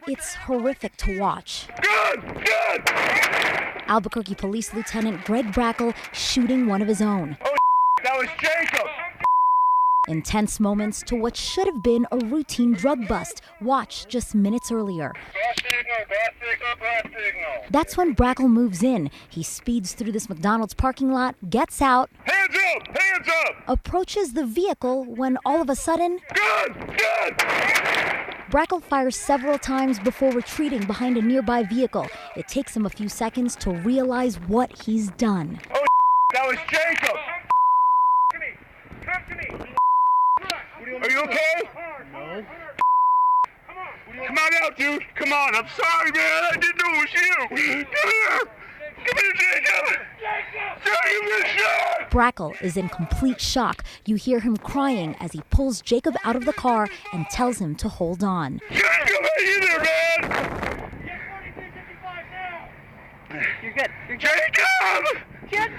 It's horrific to watch. Albuquerque Police Lieutenant Greg Brackle shooting one of his own. Oh, that was Jacob! Intense moments to what should have been a routine drug bust. Watch just minutes earlier. That's when Brackle moves in. He speeds through this McDonald's parking lot, gets out, Hands up! Hands up! approaches the vehicle when all of a sudden, Gun! Brackle fires several times before retreating behind a nearby vehicle. It takes him a few seconds to realize what he's done. Oh, that was Jacob! Come to me! Are you okay? No. Come on out, dude! Come on! I'm sorry, man! I didn't know it was you! Come here! Come here, Jacob! Sorry, you've been shot! Brackle is in complete shock. You hear him crying as he pulls Jacob out of the car and tells him to hold on. Jacob, hang in there, man! You're good. Jacob! Jacob!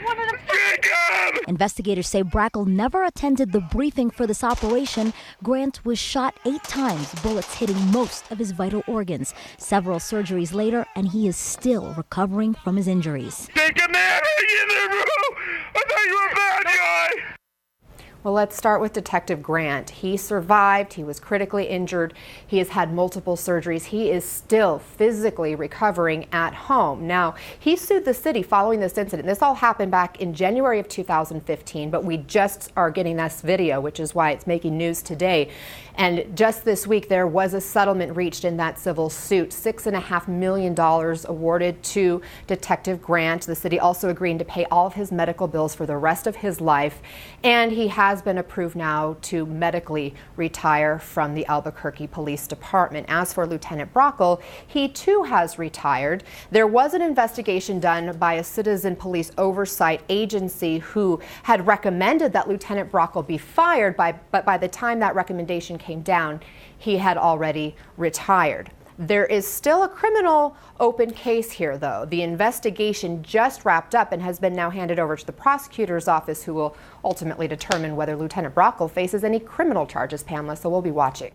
Investigators say Brackle never attended the briefing for this operation. Grant was shot 8 times, bullets hitting most of his vital organs. Several surgeries later, and he is still recovering from his injuries. Jacob, man, hang in there, bro! I thought you were a bad guy! Well, let's start with Detective Grant. He survived. He was critically injured. He has had multiple surgeries. He is still physically recovering at home. Now, he sued the city following this incident. This all happened back in January of 2015, but we just are getting this video, which is why it's making news today. And just this week, there was a settlement reached in that civil suit, $6.5 million awarded to Detective Grant. The city also agreeing to pay all of his medical bills for the rest of his life. And he has been approved now to medically retire from the Albuquerque Police Department. As for Lieutenant Brackle, he too has retired. There was an investigation done by a citizen police oversight agency who had recommended that Lieutenant Brackle be fired, but by the time that recommendation came down, he had already retired. There is still a criminal open case here, though. The investigation just wrapped up and has been now handed over to the prosecutor's office, who will ultimately determine whether Lieutenant Brackle faces any criminal charges, Pamela, so we'll be watching.